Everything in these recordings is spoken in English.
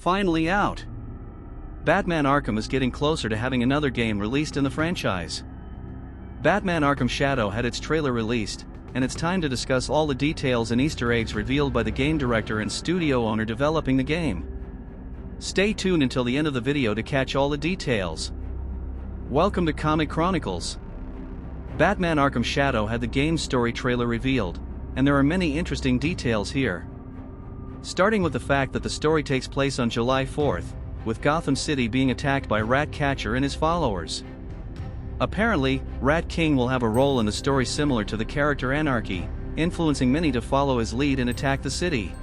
Finally out! Batman Arkham is getting closer to having another game released in the franchise. Batman Arkham Shadow had its trailer released, and it's time to discuss all the details and Easter eggs revealed by the game director and studio owner developing the game. Stay tuned until the end of the video to catch all the details. Welcome to Comic Chronicles. Batman Arkham Shadow had the game's story trailer revealed, and there are many interesting details here. Starting with the fact that the story takes place on July 4th, with Gotham City being attacked by Ratcatcher and his followers. Apparently, Rat King will have a role in the story similar to the character Anarchy, influencing many to follow his lead and attack the city.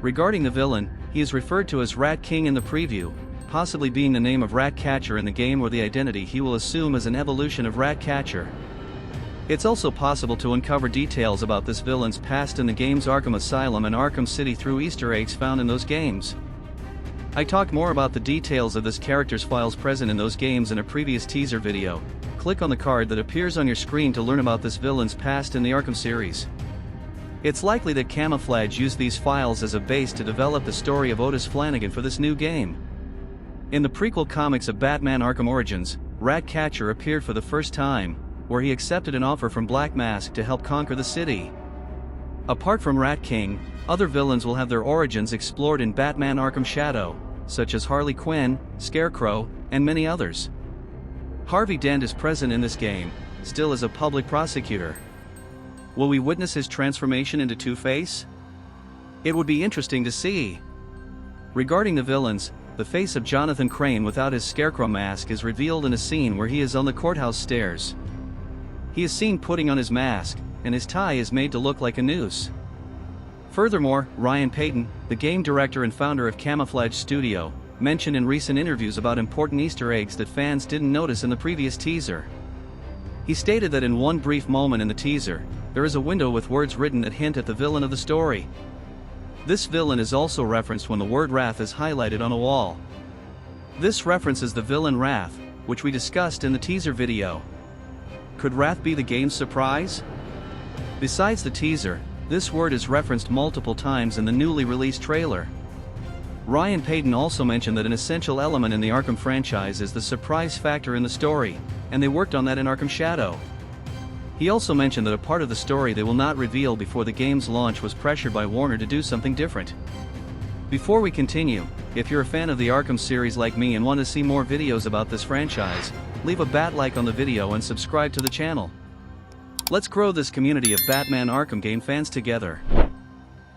Regarding the villain, he is referred to as Rat King in the preview, possibly being the name of Ratcatcher in the game or the identity he will assume as an evolution of Ratcatcher. It's also possible to uncover details about this villain's past in the game's Arkham Asylum and Arkham City through Easter eggs found in those games. I talked more about the details of this character's files present in those games in a previous teaser video. Click on the card that appears on your screen to learn about this villain's past in the Arkham series. It's likely that Camouflage used these files as a base to develop the story of Otis Flanagan for this new game. In the prequel comics of Batman Arkham Origins, Ratcatcher appeared for the first time, where he accepted an offer from Black Mask to help conquer the city. Apart from Rat King, other villains will have their origins explored in Batman Arkham Shadow, such as Harley Quinn, Scarecrow, and many others. Harvey Dent is present in this game, still as a public prosecutor. Will we witness his transformation into Two-Face? It would be interesting to see. Regarding the villains, the face of Jonathan Crane without his Scarecrow mask is revealed in a scene where he is on the courthouse stairs. He is seen putting on his mask, and his tie is made to look like a noose. Furthermore, Ryan Payton, the game director and founder of Camouflage Studio, mentioned in recent interviews about important Easter eggs that fans didn't notice in the previous teaser. He stated that in one brief moment in the teaser, there is a window with words written that hint at the villain of the story. This villain is also referenced when the word Wrath is highlighted on a wall. This references the villain Wrath, which we discussed in the teaser video. Could Wrath be the game's surprise? Besides the teaser, this word is referenced multiple times in the newly released trailer. Ryan Payton also mentioned that an essential element in the Arkham franchise is the surprise factor in the story, and they worked on that in Arkham Shadow. He also mentioned that a part of the story they will not reveal before the game's launch was pressured by Warner to do something different. Before we continue, if you're a fan of the Arkham series like me and want to see more videos about this franchise, leave a bat like on the video and subscribe to the channel. Let's grow this community of Batman Arkham game fans together.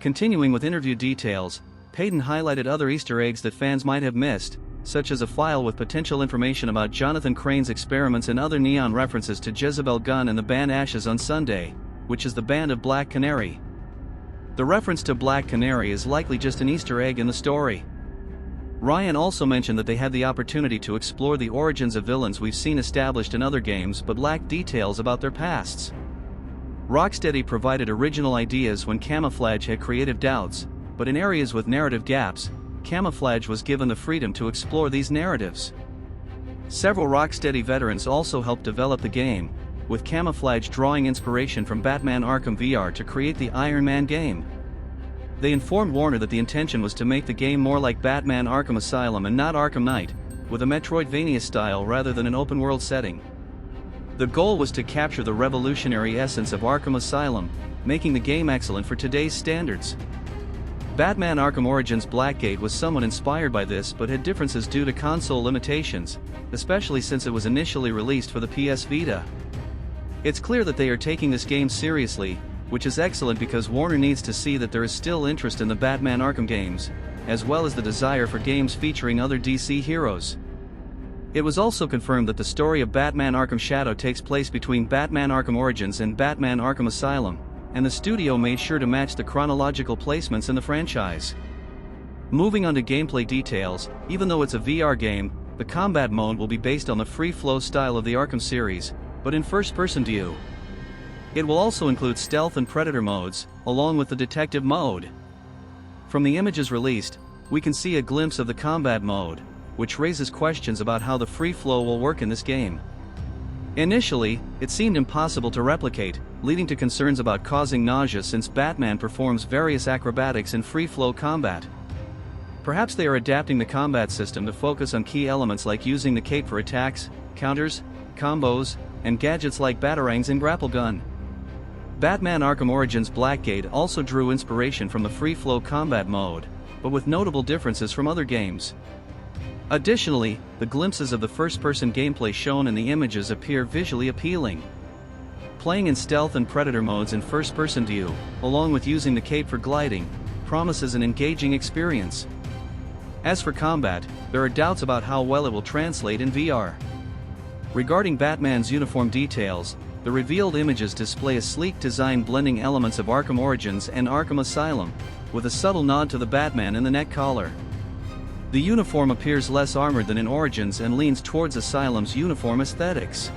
Continuing with interview details, Payton highlighted other Easter eggs that fans might have missed, such as a file with potential information about Jonathan Crane's experiments and other neon references to Jezebel Gunn and the band Ashes on Sunday, which is the band of Black Canary. The reference to Black Canary is likely just an Easter egg in the story. Ryan also mentioned that they had the opportunity to explore the origins of villains we've seen established in other games but lacked details about their pasts. Rocksteady provided original ideas when Camouflage had creative doubts, but in areas with narrative gaps, Camouflage was given the freedom to explore these narratives. Several Rocksteady veterans also helped develop the game, with Camouflage drawing inspiration from Batman Arkham VR to create the Iron Man game. They informed Warner that the intention was to make the game more like Batman Arkham Asylum and not Arkham Knight, with a Metroidvania style rather than an open-world setting. The goal was to capture the revolutionary essence of Arkham Asylum, making the game excellent for today's standards. Batman Arkham Origins Blackgate was somewhat inspired by this but had differences due to console limitations, especially since it was initially released for the PS Vita. It's clear that they are taking this game seriously, which is excellent because Warner needs to see that there is still interest in the Batman Arkham games, as well as the desire for games featuring other DC heroes. It was also confirmed that the story of Batman Arkham Shadow takes place between Batman Arkham Origins and Batman Arkham Asylum, and the studio made sure to match the chronological placements in the franchise. Moving on to gameplay details, even though it's a VR game, the combat mode will be based on the free-flow style of the Arkham series, but in first-person view. It will also include stealth and predator modes, along with the detective mode. From the images released, we can see a glimpse of the combat mode, which raises questions about how the free flow will work in this game. Initially, it seemed impossible to replicate, leading to concerns about causing nausea since Batman performs various acrobatics in free-flow combat. Perhaps they are adapting the combat system to focus on key elements like using the cape for attacks, counters, combos, and gadgets like batarangs and grapple gun. Batman Arkham Origins Blackgate also drew inspiration from the free-flow combat mode, but with notable differences from other games. Additionally, the glimpses of the first-person gameplay shown in the images appear visually appealing. Playing in stealth and predator modes in first-person view, along with using the cape for gliding, promises an engaging experience. As for combat, there are doubts about how well it will translate in VR. Regarding Batman's uniform details, the revealed images display a sleek design blending elements of Arkham Origins and Arkham Asylum, with a subtle nod to the Batman in the neck collar. The uniform appears less armored than in Origins and leans towards Asylum's uniform aesthetics.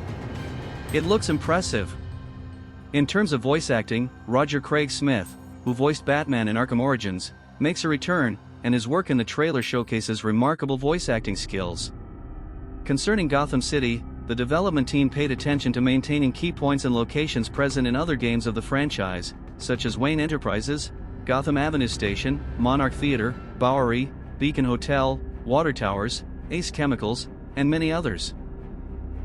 It looks impressive. In terms of voice acting, Roger Craig Smith, who voiced Batman in Arkham Origins, makes a return, and his work in the trailer showcases remarkable voice acting skills. Concerning Gotham City, the development team paid attention to maintaining key points and locations present in other games of the franchise, such as Wayne Enterprises, Gotham Avenue Station, Monarch Theater, Bowery, Beacon Hotel, Water Towers, Ace Chemicals, and many others.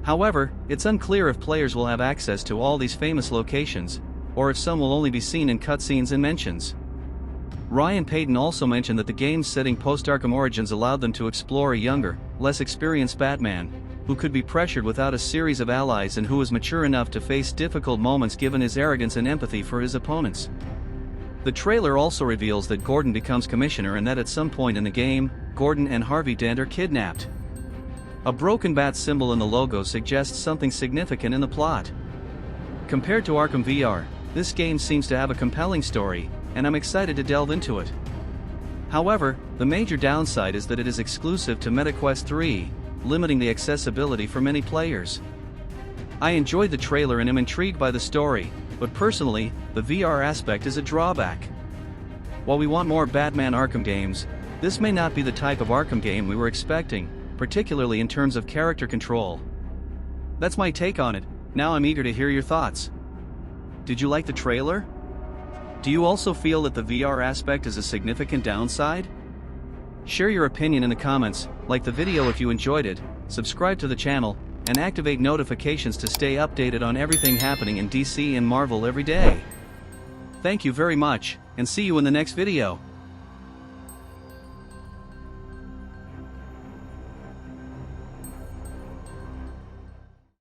However, it's unclear if players will have access to all these famous locations, or if some will only be seen in cutscenes and mentions. Ryan Payton also mentioned that the game's setting post-Arkham Origins allowed them to explore a younger, less experienced Batman, who could be pressured without a series of allies and who was mature enough to face difficult moments given his arrogance and empathy for his opponents. The trailer also reveals that Gordon becomes commissioner and that at some point in the game, Gordon and Harvey Dent are kidnapped. A broken bat symbol in the logo suggests something significant in the plot. Compared to Arkham VR, this game seems to have a compelling story, and I'm excited to delve into it. However, the major downside is that it is exclusive to MetaQuest 3, limiting the accessibility for many players. I enjoyed the trailer and am intrigued by the story, but personally, the VR aspect is a drawback. While we want more Batman Arkham games, this may not be the type of Arkham game we were expecting, particularly in terms of character control. That's my take on it. Now I'm eager to hear your thoughts. Did you like the trailer? Do you also feel that the VR aspect is a significant downside? Share your opinion in the comments, like the video if you enjoyed it, subscribe to the channel, and activate notifications to stay updated on everything happening in DC and Marvel every day. Thank you very much, and see you in the next video.